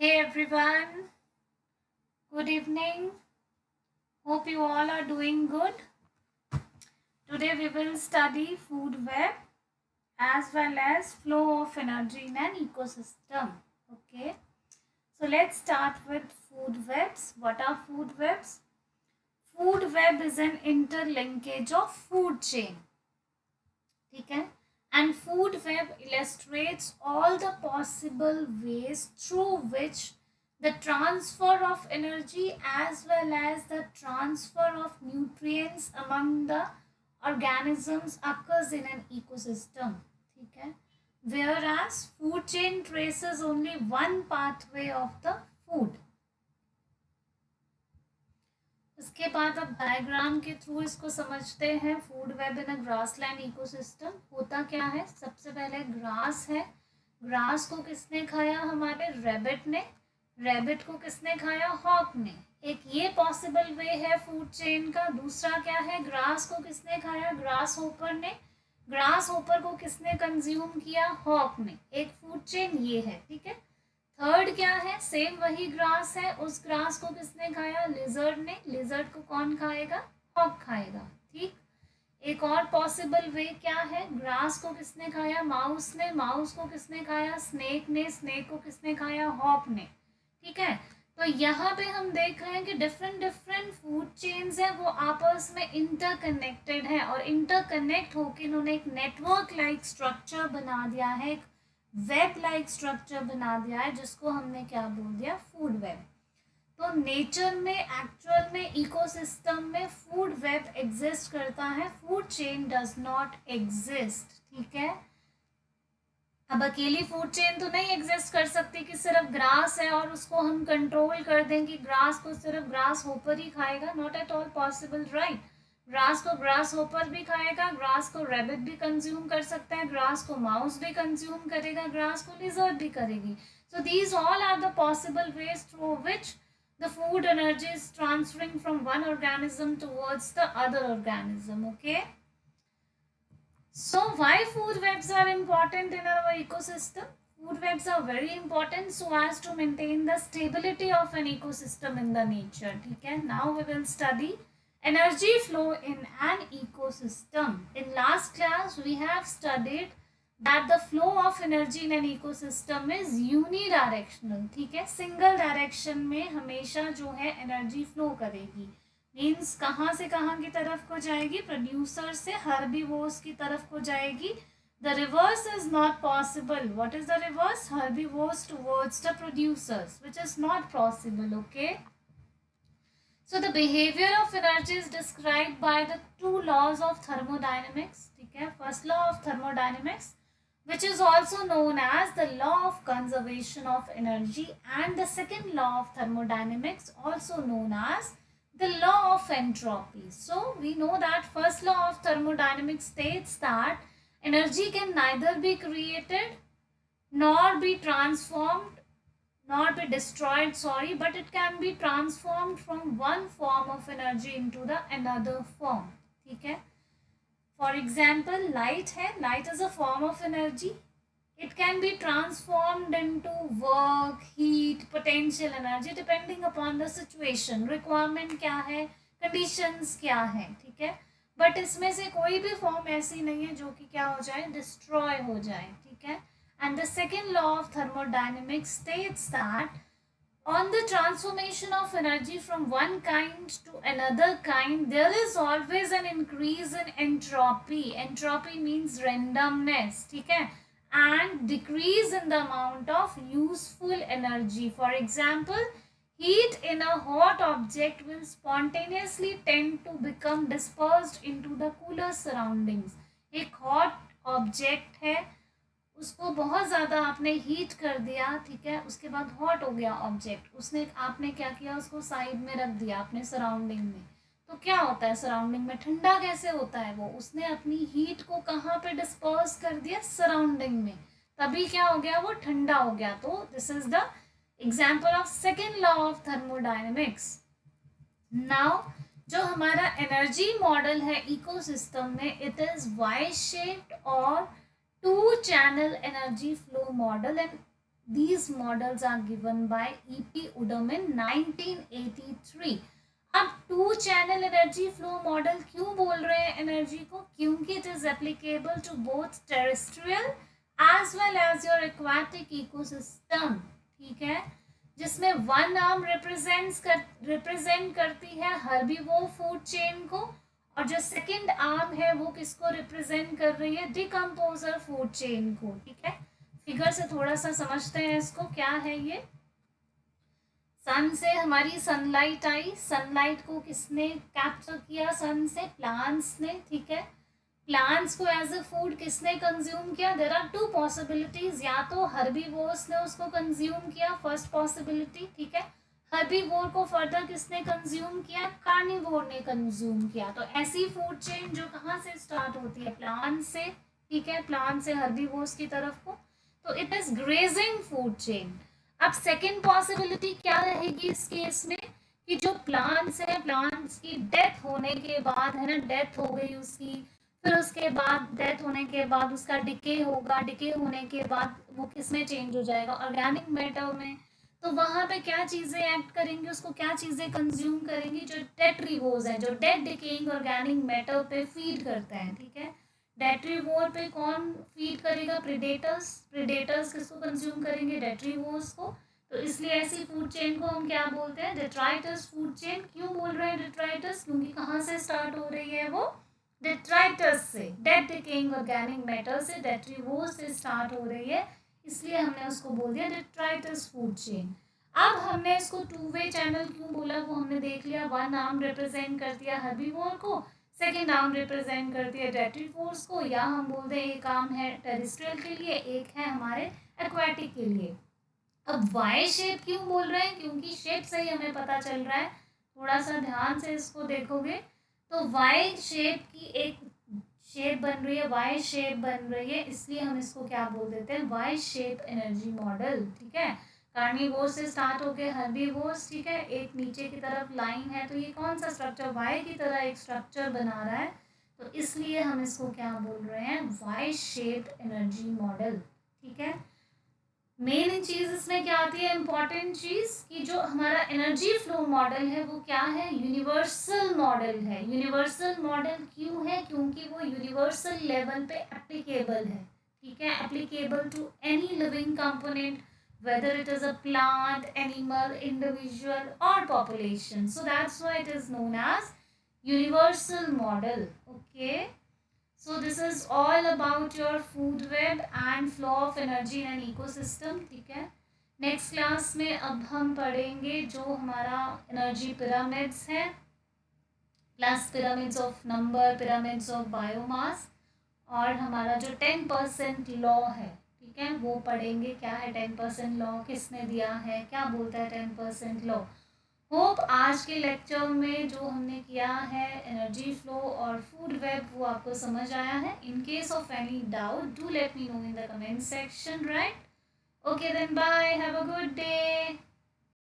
Hey everyone, good evening. Hope you all are doing good. Today we will study food web as well as flow of energy in an ecosystem. Okay, so let's start with food webs. What are food webs? Food web is an interlinkage of food chain. ठीक है? And food web illustrates all the possible ways through which the transfer of energy as well as the transfer of nutrients among the organisms occurs in an ecosystem. ठीक है? Whereas food chain traces only one pathway of the food. इसके बाद अब diagram के through इसको समझते हैं. Food web इन अ grassland ecosystem होता क्या है? सबसे पहले ग्रास है. ग्रास को किसने खाया? हमारे रैबिट ने. रैबिट को किसने खाया? हॉक ने. एक ये पॉसिबल वे है फूड चेन का. दूसरा क्या है? ग्रास को किसने खाया? ग्रास होपर ने. ग्रास होपर को किसने कंज्यूम किया? हॉक ने. एक फूड चेन ये है. ठीक है. थर्ड क्या है? सेम वही ग्रास है. उस ग्रास को किसने खाया? लिजर्ड ने. लिजर्ड को कौन खाएगा? हॉक खाएगा. ठीक. एक और पॉसिबल वे क्या है? ग्रास को किसने खाया? माउस ने. माउस को किसने खाया? स्नेक ने. स्नेक को किसने खाया? हॉक ने. ठीक है. तो यहाँ पे हम देख रहे हैं कि डिफरेंट डिफरेंट फूड चेन्स है वो आपस में इंटरकनेक्टेड है और इंटरकनेक्ट होकर इन्होंने एक नेटवर्क लाइक स्ट्रक्चर बना दिया है, एक वेब लाइक स्ट्रक्चर बना दिया है जिसको हमने क्या बोल दिया? Food web. तो नेचर में एक्चुअल में इकोसिस्टम में फूड वेब एग्जिस्ट करता है. Food chain does not exist. ठीक है. अब अकेली फूड चेन तो नहीं एग्जिस्ट कर सकती कि सिर्फ ग्रास है और उसको हम कंट्रोल कर दें कि ग्रास को सिर्फ ग्रास होपर ही खाएगा. Not at all possible, right. Grass को ग्रास होपर भी खाएगा, ग्रास को रैबिट भी कंज्यूम कर सकता है, ग्रास को माउस भी कंज्यूम करेगा, ग्रास को लिजर्ड भी करेगी. So these all are the possible ways through which the food energy is transferring from one organism towards the other organism. Okay, so why food webs are important in our ecosystem? Food webs are very important so as to maintain the stability of an ecosystem in the nature. ठीक है. Now we will study energy flow in an ecosystem. In last class we have studied that the flow of energy in an ecosystem is unidirectional. ठीक है. Single direction में हमेशा जो है energy flow करेगी. Means कहाँ से कहाँ की तरफ को जाएगी? प्रोड्यूसर से हर्बीवोर्स की तरफ को जाएगी. The reverse is not possible. What is the reverse? Herbivores towards the producers, which is not possible. Okay. So the behavior of energy is described by the two laws of thermodynamics. ठीक है. First law of thermodynamics, which is also known as the law of conservation of energy, and the second law of thermodynamics, also known as the law of entropy. So we know that first law of thermodynamics states that energy can neither be created nor be transformed nor be destroyed, but it can be transformed from one form of energy into the another form. ठीक है. For example, light है. Light is a form of energy. It can be transformed into work, heat, potential energy depending upon the situation. Requirement क्या है? Conditions क्या है? ठीक है. But इसमें से कोई भी फॉर्म ऐसी नहीं है जो कि क्या हो जाए? डिस्ट्रॉय हो जाए. ठीक है. And the second law of thermodynamics states that on the transformation of energy from one kind to another kind, there is always an increase in entropy. Entropy means randomness. ठीक है. And decrease in the amount of useful energy. For example, heat in a hot object will spontaneously tend to become dispersed into the cooler surroundings. एक hot object है, उसको बहुत ज़्यादा आपने heat कर दिया. ठीक है. उसके बाद हॉट हो गया ऑब्जेक्ट. उसने आपने क्या किया? उसको साइड में रख दिया अपने सराउंडिंग में. तो क्या होता है सराउंडिंग में? ठंडा कैसे होता है? वो उसने अपनी हीट को कहाँ पे डिस्पर्स कर दिया? सराउंडिंग में. तभी क्या हो गया? वो ठंडा हो गया. तो this is the example of second law of thermodynamics. Now जो हमारा एनर्जी मॉडल है इकोसिस्टम में, इट इज वाई शेप्ड और two channel energy flow model, and These models are given by E.P. Udom in 1983. अब to channel energy flow model क्यों बोल रहे हैं एनर्जी को? क्योंकि it is applicable to both terrestrial as well as your aquatic ecosystem, ठीक है, जिसमें वन आर्म रिप्रेजेंट करती है हर्बीवोर फूड चेन को, और जो सेकंड आर्म है वो किसको रिप्रेजेंट कर रही है? डिकम्पोजर फूड चेन को, ठीक है। फिगर से थोड़ा सा समझते हैं इसको, क्या है ये। सन से हमारी सनलाइट आई, सनलाइट को किसने कैप्चर किया? सन से प्लांट्स ने, ठीक है। प्लांट्स को एज अ फूड किसने कंज्यूम किया? देयर आर टू पॉसिबिलिटीज, या तो हर्बीवोर्स ने उसको कंज्यूम किया, फर्स्ट पॉसिबिलिटी, ठीक है। हर्बीवोर को फर्दर किसने कंज्यूम किया? कार्निवोर ने कंज्यूम किया। तो ऐसी फूड चेन जो कहाँ से स्टार्ट होती है? प्लांट से, ठीक है, प्लांट से हर्बीवोर्स की तरफ को, तो it is grazing food chain. अब सेकेंड पॉसिबिलिटी क्या रहेगी इस केस में कि जो प्लांट्स है, प्लांट्स की डेथ होने के बाद, है ना, डेथ हो गई उसकी, फिर उसके बाद डेथ होने के बाद उसका डिके होगा, डिके होने के बाद वो किस में चेंज हो जाएगा? ऑर्गेनिक मैटर में। तो वहां पे क्या चीजें एक्ट करेंगी, उसको क्या चीजें कंज्यूम करेंगी? जो डेट्रीवोर्स हैं, जो डेड डिकेइंग ऑर्गेनिक मैटर पे फीड करते हैं, ठीक है। डेट्रीवोर पे कौन फीड करेगा? प्रेडेटर्स। प्रेडेटर्स किसको कंज्यूम करेंगे? डेट्रीवोर्स को। तो इसलिए ऐसी फूड चेन को हम क्या बोलते हैं? Detritus food chain. क्यों बोल रहे हैं डेट्राइटस? क्योंकि कहाँ से स्टार्ट हो रही है वो? डेट्राइटस से, डेड डिकेइंग ऑर्गेनिक मैटर से, डेट्रीवोर से स्टार्ट हो रही है, इसलिए हमने उसको बोल दिया डेट्राइटस फूड चेन। अब हमने इसको टू वे चैनल क्यों बोला वो हमने देख लिया। वन आर्म रिप्रेजेंट कर दिया हर्बीवोर को, सेकेंड आर्म रिप्रेजेंट करती है डेट्रीवोर्स को, या हम बोलते हैं एक आर्म है टेरेस्ट्रियल के लिए, एक है हमारे एक्वाटिक के लिए। अब वाई शेप क्यों बोल रहे हैं? क्योंकि शेप से ही हमें पता चल रहा है, थोड़ा सा ध्यान से इसको देखोगे तो वाई शेप की एक शेप बन रही है, वाई शेप बन रही है, इसलिए हम इसको क्या बोल देते हैं? वाई शेप एनर्जी मॉडल, ठीक है। कार्निवोर से स्टार्ट होके हर्बीवोर्स, ठीक है, एक नीचे की तरफ लाइन है, तो ये कौन सा स्ट्रक्चर? वाई की तरह एक स्ट्रक्चर बना रहा है, तो इसलिए हम इसको क्या बोल रहे हैं? वाई शेप एनर्जी मॉडल, ठीक है। मेन चीज इसमें क्या आती है, इंपॉर्टेंट चीज, कि जो हमारा एनर्जी फ्लो मॉडल है वो क्या है? यूनिवर्सल मॉडल है। यूनिवर्सल मॉडल क्यों है? क्योंकि वो यूनिवर्सल लेवल पे एप्लीकेबल है, ठीक है, applicable to any living component, whether it is a plant, animal, individual or population. So that's why it is known as universal model. Okay. So this is all about your food web and flow of energy in an ecosystem, ठीक है। Next class में अब हम पढ़ेंगे जो हमारा energy pyramids है, plus pyramids of number, pyramids of biomass, और हमारा जो 10% लॉ है, ठीक है, वो पढ़ेंगे। क्या है 10% लॉ, किसने दिया है, क्या बोलता है 10% लॉ। होप आज के लेक्चर में जो हमने किया है एनर्जी फ्लो और फूड वेब वो आपको समझ आया है। In case of any doubt do let me know in the comment section, right? Okay then bye, have a good day.